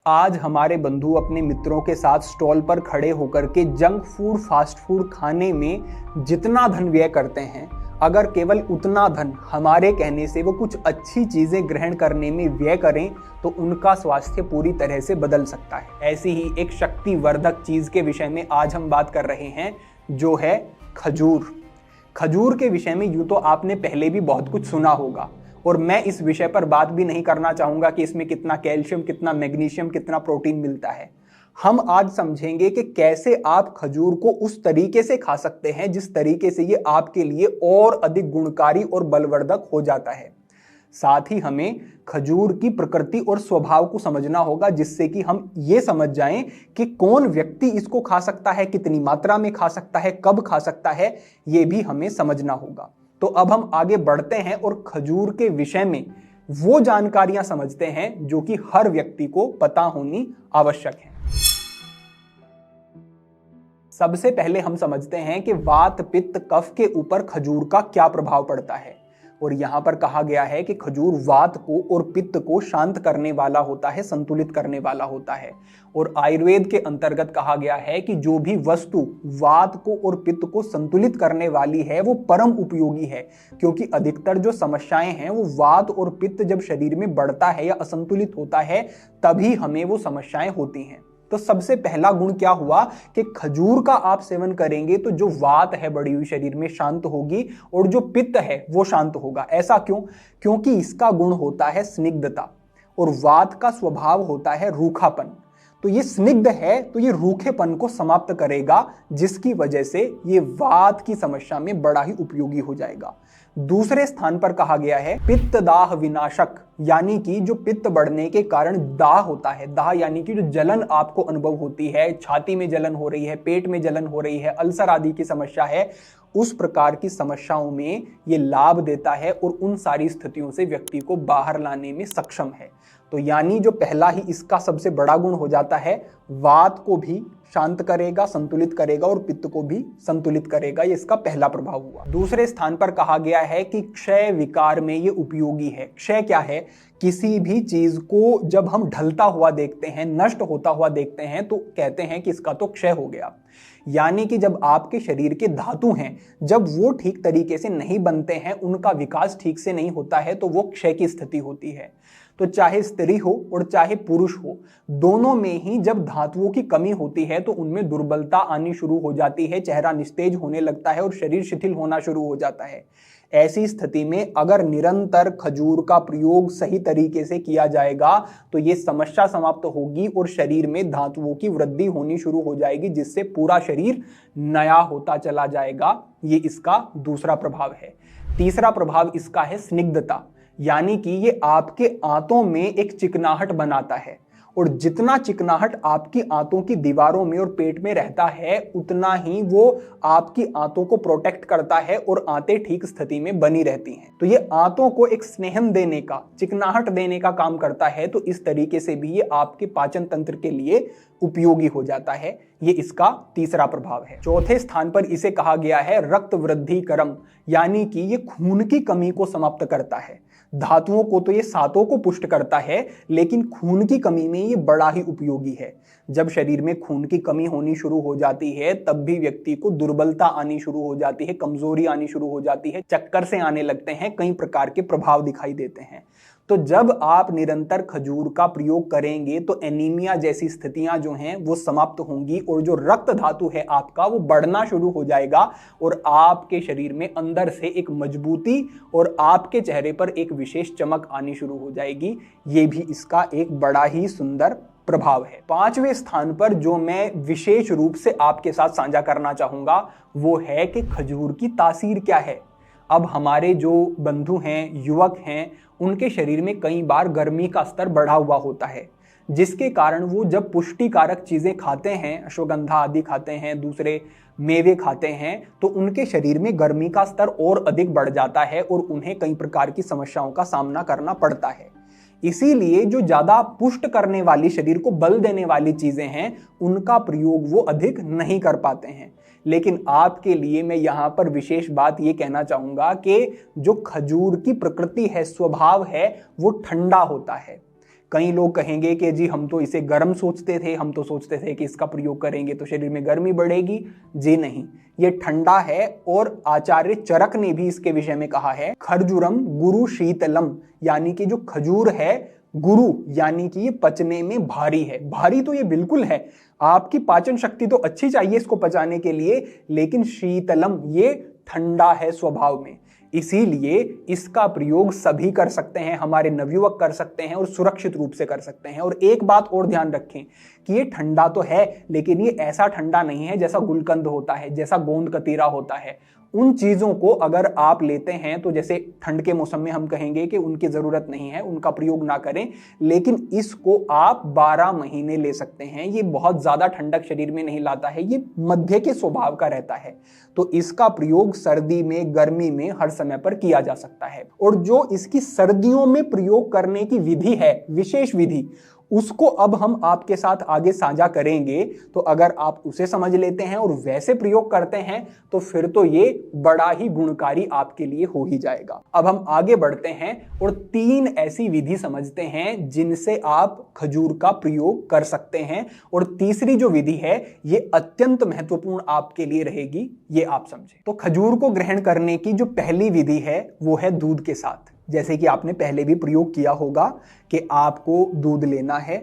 आज हमारे बंधु अपने मित्रों के साथ स्टॉल पर खड़े होकर के जंक फूड फास्ट फूड खाने में जितना धन व्यय करते हैं, अगर केवल उतना धन हमारे कहने से वो कुछ अच्छी चीजें ग्रहण करने में व्यय करें तो उनका स्वास्थ्य पूरी तरह से बदल सकता है। ऐसी ही एक शक्तिवर्धक चीज के विषय में आज हम बात कर रहे हैं, जो है खजूर। खजूर के विषय में यूं तो आपने पहले भी बहुत कुछ सुना होगा और मैं इस विषय पर बात भी नहीं करना चाहूंगा कि इसमें कितना कैल्शियम, कितना मैग्नीशियम, कितना प्रोटीन मिलता है। हम आज समझेंगे कि कैसे आप खजूर को उस तरीके से खा सकते हैं जिस तरीके से ये आपके लिए और अधिक गुणकारी और बलवर्धक हो जाता है। साथ ही हमें खजूर की प्रकृति और स्वभाव को समझना होगा, जिससे कि हम ये समझ जाएं कि कौन व्यक्ति इसको खा सकता है, कितनी मात्रा में खा सकता है, कब खा सकता है, ये भी हमें समझना होगा। तो अब हम आगे बढ़ते हैं और खजूर के विषय में वो जानकारियां समझते हैं जो कि हर व्यक्ति को पता होनी आवश्यक है। सबसे पहले हम समझते हैं कि वात, पित्त, कफ के ऊपर खजूर का क्या प्रभाव पड़ता है। और यहां पर कहा गया है कि खजूर वात को और पित्त को शांत करने वाला होता है, संतुलित करने वाला होता है। और आयुर्वेद के अंतर्गत कहा गया है कि जो भी वस्तु वात को और पित्त को संतुलित करने वाली है वो परम उपयोगी है, क्योंकि अधिकतर जो समस्याएं हैं वो वात और पित्त जब शरीर में बढ़ता है या असंतुलित होता है तभी हमें वो समस्याएं होती हैं। तो सबसे पहला गुण क्या हुआ कि खजूर का आप सेवन करेंगे तो जो वात है बढ़ी हुई शरीर में शांत होगी और जो पित्त है वो शांत होगा। ऐसा क्यों? क्योंकि इसका गुण होता है स्निग्धता और वात का स्वभाव होता है रूखापन। तो ये स्निग्ध है तो ये रूखेपन को समाप्त करेगा, जिसकी वजह से ये वात की समस्या में बड़ा ही उपयोगी हो जाएगा। दूसरे स्थान पर कहा गया है पित्त दाह विनाशक, यानी कि जो पित्त बढ़ने के कारण दाह होता है, दाह यानी कि जो जलन आपको अनुभव होती है, छाती में जलन हो रही है, पेट में जलन हो रही है, अल्सर आदि की समस्या है, उस प्रकार की समस्याओं में ये लाभ देता है और उन सारी स्थितियों से व्यक्ति को बाहर लाने में सक्षम है। तो यानी जो पहला ही इसका सबसे बड़ा गुण हो जाता है, वात को भी शांत करेगा, संतुलित करेगा और पित्त को भी संतुलित करेगा। ये इसका पहला प्रभाव हुआ। दूसरे स्थान पर कहा गया है कि क्षय विकार में ये उपयोगी है। क्षय क्या है? किसी भी चीज को जब हम ढलता हुआ देखते हैं, नष्ट होता हुआ देखते हैं, तो कहते हैं कि इसका तो क्षय हो गया। यानी कि जब आपके शरीर के धातु हैं, जब वो ठीक तरीके से नहीं बनते हैं, उनका विकास ठीक से नहीं होता है, तो वो क्षय की स्थिति होती है। तो चाहे स्त्री हो और चाहे पुरुष हो, दोनों में ही जब धातुओं की कमी होती है तो उनमें दुर्बलता आनी शुरू हो जाती है, चेहरा निस्तेज होने लगता है और शरीर शिथिल होना शुरू हो जाता है। ऐसी स्थिति में अगर निरंतर खजूर का प्रयोग सही तरीके से किया जाएगा तो ये समस्या समाप्त होगी और शरीर में धातुओं की वृद्धि होनी शुरू हो जाएगी, जिससे पूरा शरीर नया होता चला जाएगा। ये इसका दूसरा प्रभाव है। तीसरा प्रभाव इसका है स्निग्धता, यानी कि ये आपके आंतों में एक चिकनाहट बनाता है और जितना चिकनाहट आपकी आंतों की दीवारों में और पेट में रहता है उतना ही वो आपकी आंतों को प्रोटेक्ट करता है और आंतें ठीक स्थिति में बनी रहती हैं। तो ये आंतों को एक स्नेहन देने का, चिकनाहट देने का काम करता है। तो इस तरीके से भी ये आपके पाचन तंत्र के लिए उपयोगी हो जाता है। ये इसका तीसरा प्रभाव है। चौथे स्थान पर इसे कहा गया है रक्त वृद्धि करम, यानी कि ये खून की कमी को समाप्त करता है। धातुओं को तो ये सातों को पुष्ट करता है, लेकिन खून की कमी में ये बड़ा ही उपयोगी है। जब शरीर में खून की कमी होनी शुरू हो जाती है तब भी व्यक्ति को दुर्बलता आनी शुरू हो जाती है, कमजोरी आनी शुरू हो जाती है, चक्कर से आने लगते हैं, कई प्रकार के प्रभाव दिखाई देते हैं। तो जब आप निरंतर खजूर का प्रयोग करेंगे तो एनीमिया जैसी स्थितियां जो हैं वो समाप्त होंगी और जो रक्त धातु है आपका वो बढ़ना शुरू हो जाएगा और आपके शरीर में अंदर से एक मजबूती और आपके चेहरे पर एक विशेष चमक आनी शुरू हो जाएगी। ये भी इसका एक बड़ा ही सुंदर प्रभाव है। पांचवें स्थान पर जो मैं विशेष रूप से आपके साथ साझा करना चाहूंगा वो है कि खजूर की तासीर क्या है। अब हमारे जो बंधु हैं, युवक हैं, उनके शरीर में कई बार गर्मी का स्तर बढ़ा हुआ होता है, जिसके कारण वो जब पुष्टिकारक चीजें खाते हैं, अश्वगंधा आदि खाते हैं, दूसरे मेवे खाते हैं, तो उनके शरीर में गर्मी का स्तर और अधिक बढ़ जाता है और उन्हें कई प्रकार की समस्याओं का सामना करना पड़ता है। इसीलिए जो ज्यादा पुष्ट करने वाली, शरीर को बल देने वाली चीजें हैं, उनका प्रयोग वो अधिक नहीं कर पाते हैं। लेकिन आपके लिए मैं यहां पर विशेष बात ये कहना चाहूंगा कि जो खजूर की प्रकृति है, स्वभाव है, वो ठंडा होता है। कई लोग कहेंगे कि जी हम तो इसे गर्म सोचते थे, हम तो सोचते थे कि इसका प्रयोग करेंगे तो शरीर में गर्मी बढ़ेगी। जी नहीं, ये ठंडा है। और आचार्य चरक ने भी इसके विषय में कहा है, खरजुरम गुरु शीतलम, यानी कि जो खजूर है गुरु, यानी कि ये पचने में भारी है। भारी तो ये बिल्कुल है, आपकी पाचन शक्ति तो अच्छी चाहिए इसको पचाने के लिए, लेकिन शीतलम, ये ठंडा है स्वभाव में। इसीलिए इसका प्रयोग सभी कर सकते हैं, हमारे नवयुवक कर सकते हैं और सुरक्षित रूप से कर सकते हैं। और एक बात और ध्यान रखें कि ये ठंडा तो है, लेकिन ये ऐसा ठंडा नहीं है जैसा गुलकंद होता है, जैसा गोंद कतीरा होता है। उन चीजों को अगर आप लेते हैं तो जैसे ठंड के मौसम में हम कहेंगे कि उनकी जरूरत नहीं है, उनका प्रयोग ना करें, लेकिन इसको आप 12 महीने ले सकते हैं। ये बहुत ज्यादा ठंडक शरीर में नहीं लाता है, ये मध्य के स्वभाव का रहता है। तो इसका प्रयोग सर्दी में, गर्मी में, हर समय पर किया जा सकता है। और जो इसकी सर्दियों में प्रयोग करने की विधि है, विशेष विधि, उसको अब हम आपके साथ आगे साझा करेंगे। तो अगर आप उसे समझ लेते हैं और वैसे प्रयोग करते हैं तो फिर तो ये बड़ा ही गुणकारी आपके लिए हो ही जाएगा। अब हम आगे बढ़ते हैं और 3 ऐसी विधि समझते हैं जिनसे आप खजूर का प्रयोग कर सकते हैं। और तीसरी जो विधि है ये अत्यंत महत्वपूर्ण आपके लिए रहेगी, ये आप समझें। तो खजूर को ग्रहण करने की जो पहली विधि है वो है दूध के साथ। जैसे कि आपने पहले भी प्रयोग किया होगा कि आपको दूध लेना है,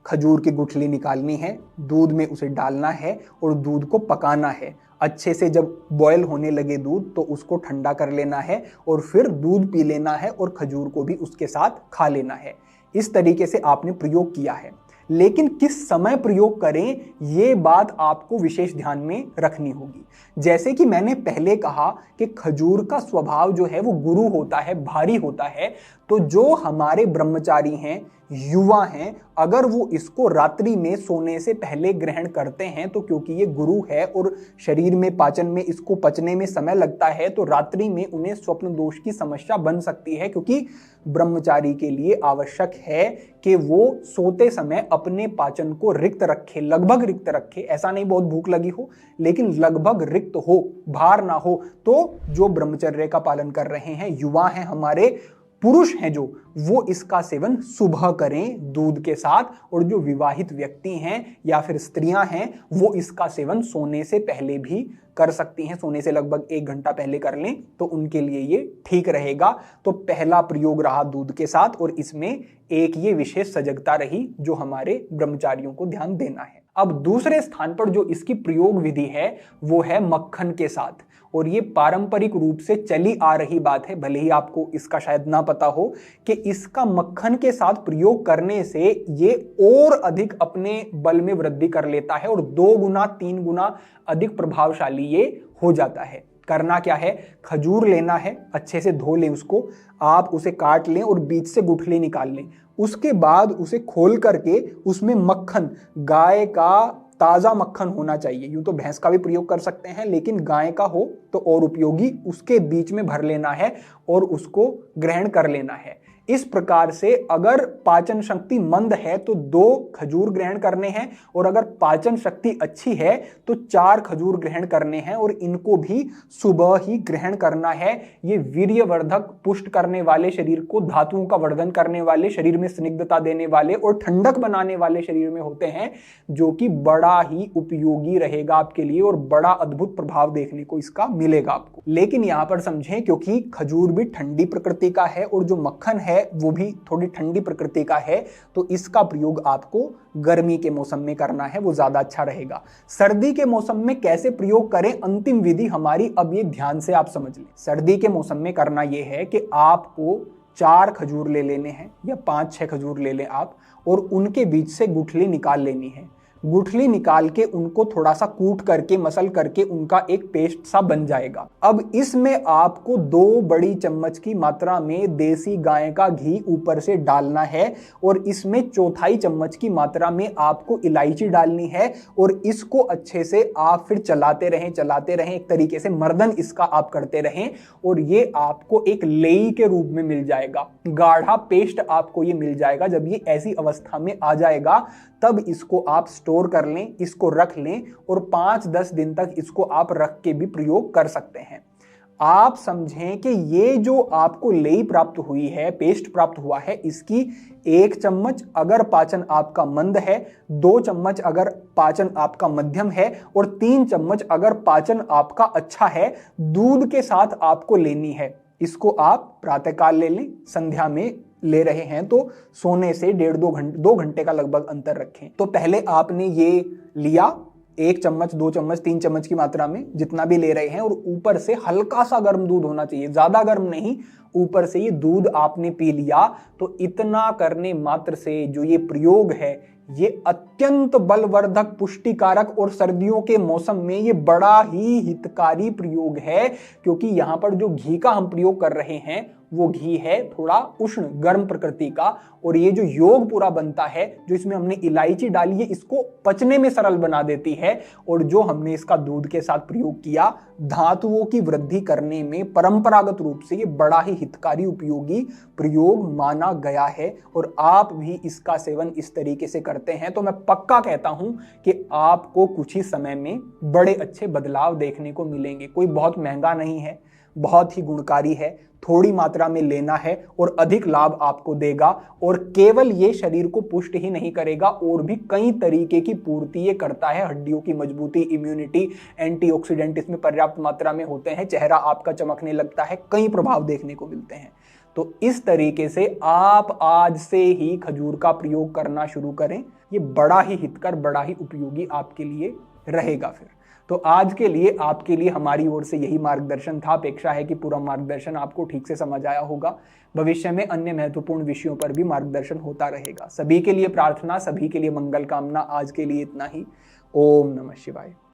खजूर की गुठली निकालनी है, दूध में उसे डालना है और दूध को पकाना है। अच्छे से जब बॉयल होने लगे दूध तो उसको ठंडा कर लेना है और फिर दूध पी लेना है और खजूर को भी उसके साथ खा लेना है। इस तरीके से आपने प्रयोग किया है, लेकिन किस समय प्रयोग करें ये बात आपको विशेष ध्यान में रखनी होगी। जैसे कि मैंने पहले कहा कि खजूर का स्वभाव जो है वो गुरु होता है, भारी होता है। तो जो हमारे ब्रह्मचारी हैं, युवा हैं, अगर वो इसको रात्रि में सोने से पहले ग्रहण करते हैं तो क्योंकि ये गुरु है और शरीर में पाचन में इसको पचने में समय लगता है, तो रात्रि में उन्हें स्वप्न दोष की समस्या बन सकती है। क्योंकि ब्रह्मचारी के लिए आवश्यक है कि वो सोते समय अपने पाचन को रिक्त रखे, लगभग रिक्त रखे। ऐसा नहीं बहुत भूख लगी हो, लेकिन लगभग रिक्त हो, भार ना हो। तो जो ब्रह्मचर्य का पालन कर रहे हैं, युवा हैं हमारे, पुरुष हैं जो, वो इसका सेवन सुबह करें दूध के साथ। और जो विवाहित व्यक्ति हैं या फिर स्त्रियां हैं वो इसका सेवन सोने से पहले भी कर सकती हैं। सोने से लगभग 1 घंटा पहले कर लें तो उनके लिए ये ठीक रहेगा। तो पहला प्रयोग रहा दूध के साथ, और इसमें एक ये विशेष सजगता रही जो हमारे ब्रह्मचारियों को ध्यान देना है। अब दूसरे स्थान पर जो इसकी प्रयोग विधि है वो है मक्खन के साथ। और ये पारंपरिक रूप से चली आ रही बात है, भले ही आपको इसका शायद ना पता हो कि इसका मक्खन के साथ प्रयोग करने से ये और अधिक अपने बल में वृद्धि कर लेता है और 2 गुना 3 गुना अधिक प्रभावशाली ये हो जाता है। करना क्या है, खजूर लेना है, अच्छे से धो लें उसको, आप उसे काट लें और बीच से गुठली निकाल लें। उसके बाद उसे खोल करके उसमें मक्खन, गाय का ताजा मक्खन होना चाहिए। यूं तो भैंस का भी प्रयोग कर सकते हैं, लेकिन गाय का हो तो और उपयोगी, उसके बीच में भर लेना है और उसको ग्रहण कर लेना है। इस प्रकार से अगर पाचन शक्ति मंद है तो 2 खजूर ग्रहण करने हैं, और अगर पाचन शक्ति अच्छी है तो 4 खजूर ग्रहण करने हैं, और इनको भी सुबह ही ग्रहण करना है। ये वीर्यवर्धक, पुष्ट करने वाले, शरीर को धातुओं का वर्धन करने वाले, शरीर में स्निग्धता देने वाले और ठंडक बनाने वाले शरीर में होते हैं, जो कि बड़ा ही उपयोगी रहेगा आपके लिए और बड़ा अद्भुत प्रभाव देखने को इसका मिलेगा आपको। लेकिन यहां पर समझें, क्योंकि खजूर भी ठंडी प्रकृति का है और जो मक्खन है वो भी थोड़ी ठंडी प्रकृति का है, तो इसका प्रयोग आपको गर्मी के मौसम में करना है, वो ज्यादा अच्छा रहेगा। सर्दी के मौसम में कैसे प्रयोग करें, अंतिम विधि हमारी अब ये ध्यान से आप समझ लें। सर्दी के मौसम में करना ये है कि आपको 4 खजूर ले लेने हैं या 5-6 खजूर ले लें आप, और उनके बीच से गुठली निकाल लेनी है। गुठली निकाल के उनको थोड़ा सा कूट करके, मसल करके उनका एक पेस्ट सा बन जाएगा। अब इसमें आपको 2 बड़ी चम्मच की मात्रा में देसी गाय का घी ऊपर से डालना है, और इसमें 1/4 चम्मच की मात्रा में आपको इलायची डालनी है, और इसको अच्छे से आप फिर चलाते रहें, एक तरीके से मर्दन इसका आप करते रहें, और ये आपको एक लेई के रूप में मिल जाएगा, गाढ़ा पेस्ट आपको ये मिल जाएगा। जब ये ऐसी अवस्था में आ जाएगा तब इसको आप स्टोर कर लें, इसको रख लें, और 5-10 दिन तक इसको आप रख के भी प्रयोग कर सकते हैं। आप समझें कि ये जो आपको लेई प्राप्त हुई है, पेस्ट प्राप्त हुआ है, इसकी 1 चम्मच अगर पाचन आपका मंद है, 2 चम्मच अगर पाचन आपका मध्यम है और 3 चम्मच अगर पाचन आपका अच्छा है, दूध के साथ आपको लेनी है। इसको आप प्रातःकाल ले लें, संध्या में ले रहे हैं तो सोने से 2 घंटे का लगभग अंतर रखें। तो पहले आपने ये लिया 1 चम्मच, 2 चम्मच, 3 चम्मच की मात्रा में जितना भी ले रहे हैं, और ऊपर से हल्का सा गर्म दूध होना चाहिए, ज्यादा गर्म नहीं। ऊपर से ये दूध आपने पी लिया तो इतना करने मात्र से जो ये प्रयोग है ये अत्यंत बलवर्धक, पुष्टिकारक और सर्दियों के मौसम में ये बड़ा ही हितकारी प्रयोग है, क्योंकि यहां पर जो घी का हम प्रयोग कर रहे हैं वो घी है थोड़ा उष्ण गर्म प्रकृति का, और ये जो योग पूरा बनता है, जो इसमें हमने इलायची डाली है, इसको पचने में सरल बना देती है। और जो हमने इसका दूध के साथ प्रयोग किया, धातुओं की वृद्धि करने में परंपरागत रूप से ये बड़ा ही हितकारी उपयोगी प्रयोग माना गया है। और आप भी इसका सेवन इस तरीके से करते हैं तो मैं पक्का कहता हूं कि आपको कुछ ही समय में बड़े अच्छे बदलाव देखने को मिलेंगे। कोई बहुत महंगा नहीं है, बहुत ही गुणकारी है, थोड़ी मात्रा में लेना है और अधिक लाभ आपको देगा। और केवल ये शरीर को पुष्ट ही नहीं करेगा, और भी कई तरीके की पूर्ति ये करता है। हड्डियों की मजबूती, इम्यूनिटी, एंटीऑक्सीडेंट इसमें पर्याप्त मात्रा में होते हैं, चेहरा आपका चमकने लगता है, कई प्रभाव देखने को मिलते हैं। तो इस तरीके से आप आज से ही खजूर का प्रयोग करना शुरू करें, ये बड़ा ही हितकर, बड़ा ही उपयोगी आपके लिए रहेगा। फिर तो आज के लिए आपके लिए हमारी ओर से यही मार्गदर्शन था। अपेक्षा है कि पूरा मार्गदर्शन आपको ठीक से समझ आया होगा। भविष्य में अन्य महत्वपूर्ण विषयों पर भी मार्गदर्शन होता रहेगा। सभी के लिए प्रार्थना, सभी के लिए मंगल कामना। आज के लिए इतना ही। ओम नमः शिवाय।